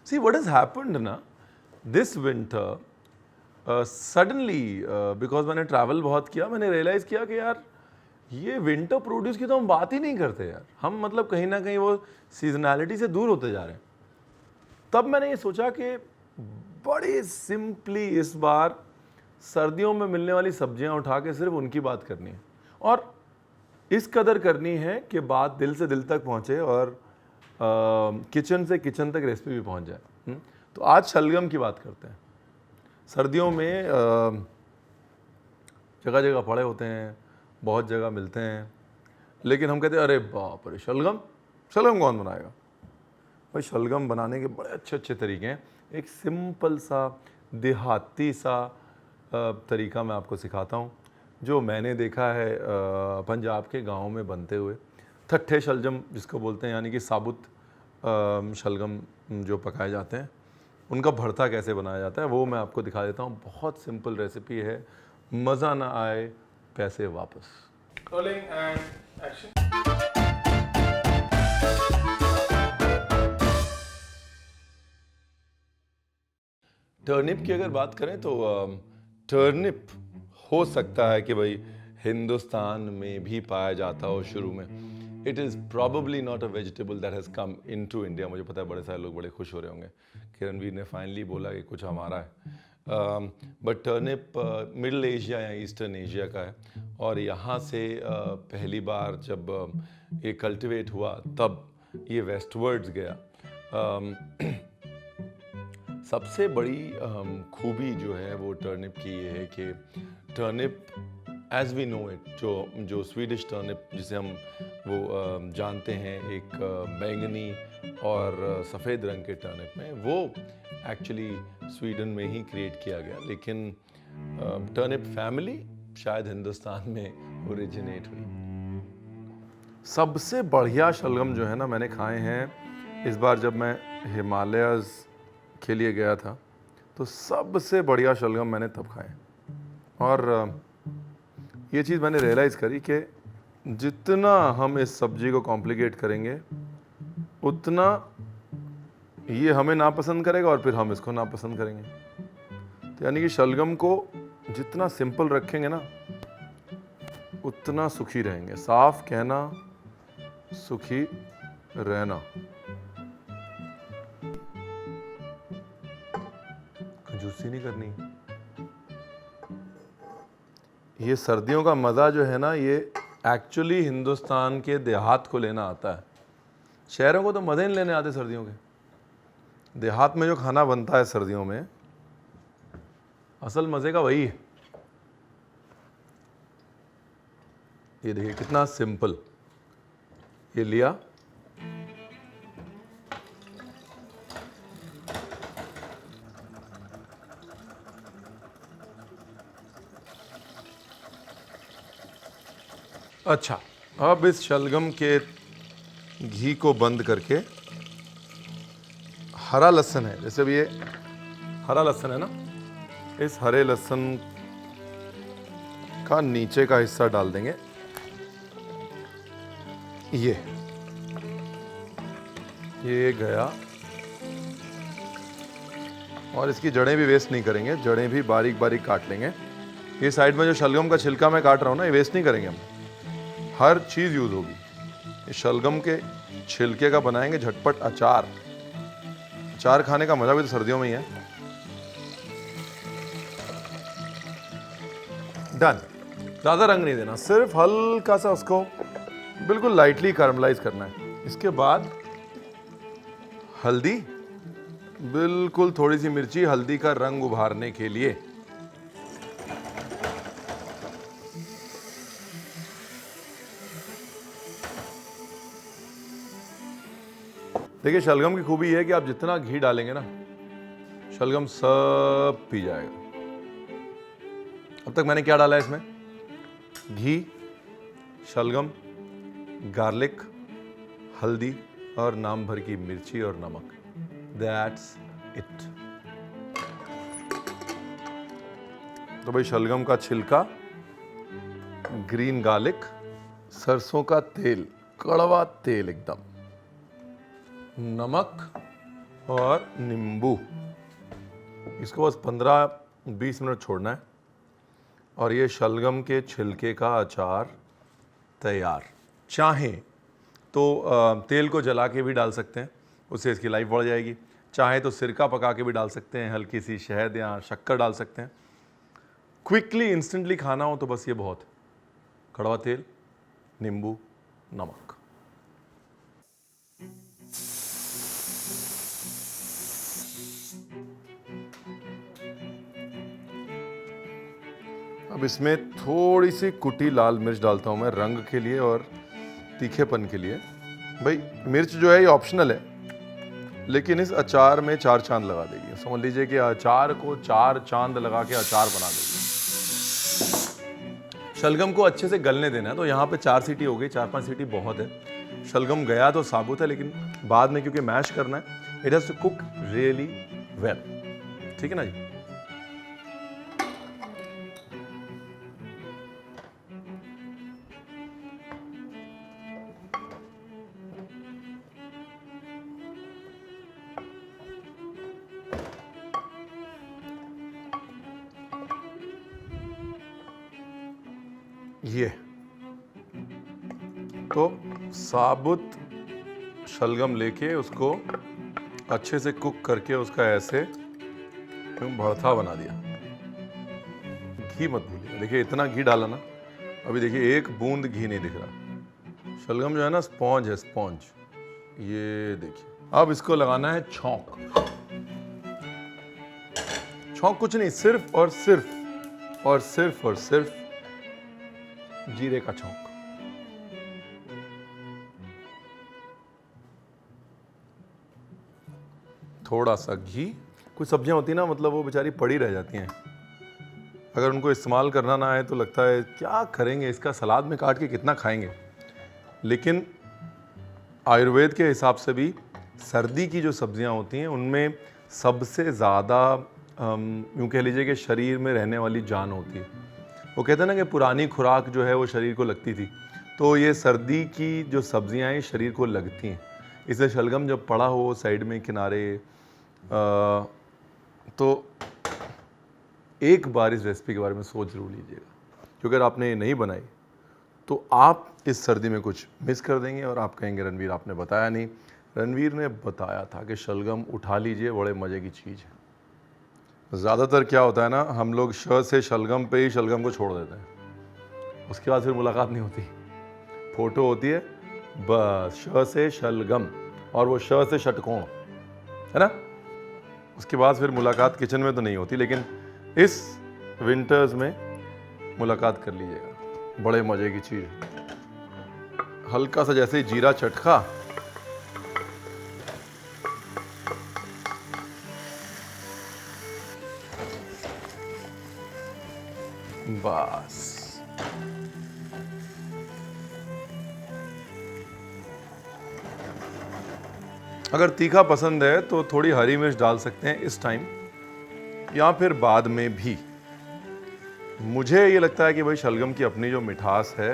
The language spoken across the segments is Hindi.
See what has happened ना this winter suddenly because मैंने ट्रैवल बहुत किया, मैंने रियलाइज़ किया कि यार ये विंटर प्रोड्यूस की तो हम बात ही नहीं करते यार। हम मतलब कहीं ना कहीं वो सीजनैलिटी से दूर होते जा रहे हैं। तब मैंने ये सोचा कि बड़े सिंपली इस बार सर्दियों में मिलने वाली सब्जियां उठा के सिर्फ उनकी बात करनी है, और इस कदर करनी है कि बात दिल से दिल तक पहुंचे और किचन से किचन तक रेसिपी भी पहुंच जाए। तो आज शलगम की बात करते हैं। सर्दियों में जगह जगह पड़े होते हैं, बहुत जगह मिलते हैं, लेकिन हम कहते हैं अरे बाप रे शलगम, शलगम कौन बनाएगा? भाई शलगम बनाने के बड़े अच्छे अच्छे तरीके हैं। एक सिंपल सा देहाती सा तरीका मैं आपको सिखाता हूँ, जो मैंने देखा है पंजाब के गाँव में बनते हुए। ठट्ठे शलजम जिसको बोलते हैं, यानी कि साबुत शलगम जो पकाए जाते हैं, उनका भरता कैसे बनाया जाता है वो मैं आपको दिखा देता हूँ। बहुत सिंपल रेसिपी है, मज़ा ना आए पैसे वापस। Rolling and action. टर्निप की अगर बात करें तो टर्निप हो सकता है कि भाई हिंदुस्तान में भी पाया जाता हो शुरू में। It is probably not a vegetable that has come in to India. मुझे पता है बड़े सारे लोग बड़े खुश हो रहे होंगे कि रणवीर ने फाइनली बोला कि कुछ हमारा है। बट टर्निप मिडल एशिया या ईस्टर्न एशिया का है, और यहाँ से पहली बार जब ये कल्टिवेट हुआ तब ये वेस्टवर्ड्स गया। सबसे बड़ी खूबी जो है वो टर्निप की ये है कि turnip as we know it, जो स्वीडिश टर्निप जिसे हम वो जानते हैं, एक बैंगनी और सफ़ेद रंग के टर्निप में, वो एक्चुअली स्वीडन में ही क्रिएट किया गया। लेकिन टर्निप फैमिली शायद हिंदुस्तान में ओरिजिनेट हुई। सबसे बढ़िया शलगम जो है ना मैंने खाए हैं इस बार जब मैं हिमालयाज़ के लिए गया था, तो सबसे बढ़िया शलगम मैंने तब खाए। और ये चीज़ मैंने रियलाइज़ करी कि जितना हम इस सब्जी को कॉम्प्लिकेट करेंगे उतना ये हमें नापसंद करेगा और फिर हम इसको नापसंद करेंगे। तो यानी कि शलगम को जितना सिंपल रखेंगे ना उतना सुखी रहेंगे। साफ कहना, सुखी रहना। कंजूसी नहीं करनी। ये सर्दियों का मज़ा जो है ना, ये एक्चुअली हिंदुस्तान के देहात को लेना आता है। शहरों को तो मज़े नहीं लेने आते सर्दियों के। देहात में जो खाना बनता है सर्दियों में, असल मज़े का वही है। ये देखिए कितना सिंपल। ये लिया, अच्छा अब इस शलगम के घी को बंद करके हरा लहसुन है, जैसे अब ये हरा लहसुन है ना, इस हरे लहसुन का नीचे का हिस्सा डाल देंगे। ये गया, और इसकी जड़ें भी वेस्ट नहीं करेंगे, जड़ें भी बारीक बारीक काट लेंगे। ये साइड में जो शलगम का छिलका मैं काट रहा हूँ ना, ये वेस्ट नहीं करेंगे हम, हर चीज़ यूज़ होगी। इस शलगम के छिलके का बनाएंगे झटपट अचार। अचार खाने का मज़ा भी तो सर्दियों में ही है। डन। ज़्यादा रंग नहीं देना, सिर्फ हल्का सा उसको बिल्कुल लाइटली कैरमलाइज करना है। इसके बाद हल्दी, बिल्कुल थोड़ी सी मिर्ची, हल्दी का रंग उभारने के लिए। देखिए शलगम की खूबी है कि आप जितना घी डालेंगे ना, शलगम सब पी जाएगा। अब तक मैंने क्या डाला है इसमें? घी, शलगम, गार्लिक, हल्दी और नाम भर की मिर्ची और नमक। That's it. तो भाई शलगम का छिलका, ग्रीन गार्लिक, सरसों का तेल, कड़वा तेल एकदम, नमक और नींबू। इसको बस 15-20 मिनट छोड़ना है और ये शलगम के छिलके का अचार तैयार। चाहें तो तेल को जला के भी डाल सकते हैं, उससे इसकी लाइफ बढ़ जाएगी। चाहे तो सिरका पका के भी डाल सकते हैं, हल्की सी शहद या शक्कर डाल सकते हैं। क्विकली इंस्टेंटली खाना हो तो बस ये बहुत है। कड़वा तेल, नींबू, नमक। अब इसमें थोड़ी सी कुटी लाल मिर्च डालता हूँ मैं, रंग के लिए और तीखेपन के लिए। भाई मिर्च जो है ये ऑप्शनल है, लेकिन इस अचार में 4 चांद लगा देगी। समझ लीजिए कि अचार को 4 चांद लगा के अचार बना देगी। शलगम को अच्छे से गलने देना है, तो यहाँ पे 4 सीटी हो गई, 4-5 सीटी बहुत है। शलगम गया तो साबुत है, लेकिन बाद में क्योंकि मैश करना है, it has to cook really well. ठीक है ना जी। ये तो साबुत शलगम लेके उसको अच्छे से कुक करके उसका ऐसे भरथा बना दिया। घी मत भूलिए, देखिए इतना घी डाला ना, अभी देखिए एक बूंद घी नहीं दिख रहा। शलगम जो है ना स्पॉन्ज है, स्पॉन्ज। ये देखिए अब इसको लगाना है छौंक। छौंक कुछ नहीं, सिर्फ और सिर्फ और सिर्फ और सिर्फ जीरे का छौंक। थोड़ा सा घी। कुछ सब्जियां होती ना, मतलब वो बेचारी पड़ी रह जाती हैं, अगर उनको इस्तेमाल करना ना आए तो लगता है क्या करेंगे, इसका सलाद में काट के कितना खाएंगे। लेकिन आयुर्वेद के हिसाब से भी सर्दी की जो सब्जियां होती हैं उनमें सबसे ज़्यादा यूँ कह लीजिए कि शरीर में रहने वाली जान होती है। वो कहते हैं ना कि पुरानी खुराक जो है वो शरीर को लगती थी, तो ये सर्दी की जो सब्जियां हैं शरीर को लगती हैं। इसलिए शलगम जब पड़ा हो साइड में किनारे, तो एक बार इस रेसिपी के बारे में सोच जरूर लीजिएगा, क्योंकि अगर आपने ये नहीं बनाई तो आप इस सर्दी में कुछ मिस कर देंगे और आप कहेंगे रणवीर आपने बताया नहीं। रणवीर ने बताया था कि शलगम उठा लीजिए, बड़े मज़े की चीज़ है। ज़्यादातर क्या होता है ना, हम लोग श से शलगम पे ही शलगम को छोड़ देते हैं, उसके बाद फिर मुलाकात नहीं होती। फोटो होती है बस श से शलगम और वो श से षटकोण, है ना। उसके बाद फिर मुलाकात किचन में तो नहीं होती, लेकिन इस विंटर्स में मुलाकात कर लीजिएगा, बड़े मज़े की चीज़ है। हल्का सा जैसे ही जीरा चटका, बस। अगर तीखा पसंद है तो थोड़ी हरी मिर्च डाल सकते हैं इस टाइम, या फिर बाद में भी। मुझे ये लगता है कि भाई शलगम की अपनी जो मिठास है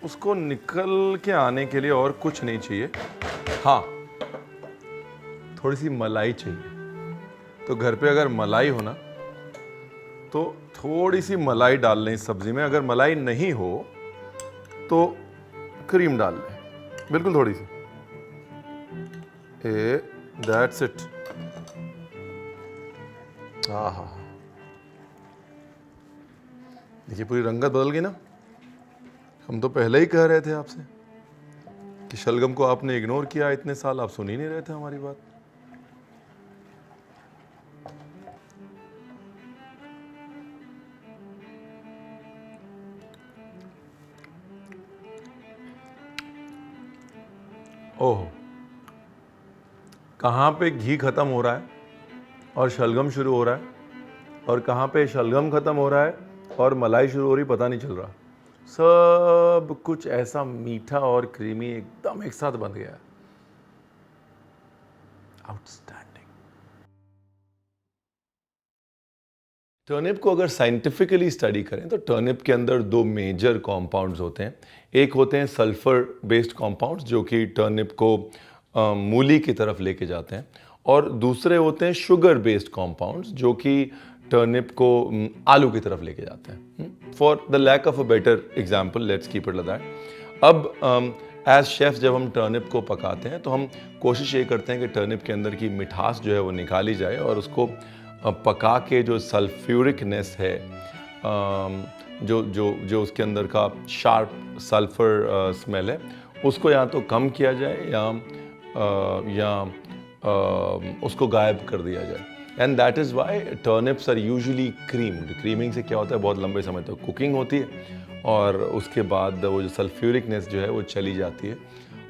उसको निकल के आने के लिए और कुछ नहीं चाहिए। हाँ, थोड़ी सी मलाई चाहिए। तो घर पे अगर मलाई हो ना तो थोड़ी सी मलाई डाल लें इस सब्जी में। अगर मलाई नहीं हो तो क्रीम डाल लें, बिल्कुल थोड़ी सी। That's it. हाँ, देखिए पूरी रंगत बदल गई ना। हम तो पहले ही कह रहे थे आपसे कि शलगम को आपने इग्नोर किया इतने साल, आप सुन ही नहीं रहे थे हमारी बात। ओह, कहाँ पे घी खत्म हो रहा है और शलगम शुरू हो रहा है, और कहाँ पे शलगम खत्म हो रहा है और मलाई शुरू हो रही, पता नहीं चल रहा। सब कुछ ऐसा मीठा और क्रीमी एकदम एक साथ बन गया। आउटस्टैंडिंग। टर्निप को अगर साइंटिफिकली स्टडी करें तो टर्निप के अंदर 2 मेजर कॉम्पाउंड्स होते हैं। एक होते हैं सल्फर बेस्ड कॉम्पाउंड्स जो कि टर्निप को मूली की तरफ लेके जाते हैं, और दूसरे होते हैं शुगर बेस्ड कॉम्पाउंड्स जो कि टर्निप को आलू की तरफ लेके जाते हैं. For the lack of a better example let's keep it like that. अब एज शेफ जब हम टर्निप को पकाते हैं तो हम कोशिश ये करते हैं कि टर्निप के अंदर की मिठास जो है वो निकाली जाए, और उसको पका के जो सल्फ्यूरिकनेस है, जो जो जो उसके अंदर का शार्प सल्फर स्मेल है, उसको या तो कम किया जाए या उसको गायब कर दिया जाए. And that is why turnips are usually creamed. Creaming से क्या होता है, बहुत लंबे समय तक कुकिंग होती है और उसके बाद वो जो सल्फ्यूरिकनेस जो है वो चली जाती है.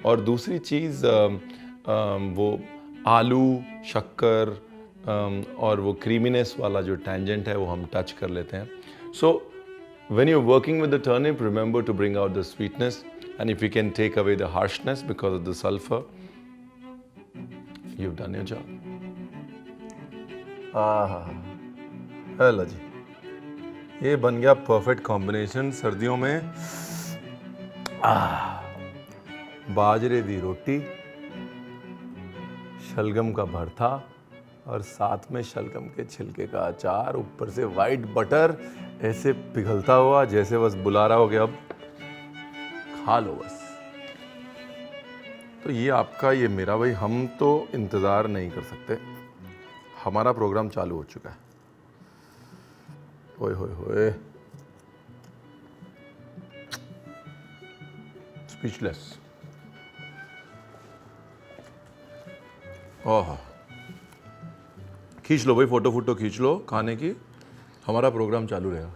और दूसरी चीज़ वो आलू, शक्कर और वो क्रीमीनेस वाला जो टेंजेंट है वो हम टच कर लेते हैं. सो when you're working with the turnip, remember to bring out the sweetness, and if you can take away the harshness because of the sulfur, you've done your job. Hello जी, ये बन गया परफेक्ट कॉम्बिनेशन सर्दियों में. बाजरे दी रोटी, शलगम का भरता और साथ में शलगम के छिलके का अचार, ऊपर से वाइट बटर ऐसे पिघलता हुआ जैसे बस बुला रहा हो कि अब खा लो बस. तो ये आपका, ये मेरा, भाई हम तो इंतज़ार नहीं कर सकते. हमारा प्रोग्राम चालू हो चुका है. ओए होए होए, स्पीचलेस. ओह, खींच लो भाई, फोटो खींच लो खाने की. हमारा प्रोग्राम चालू रहेगा.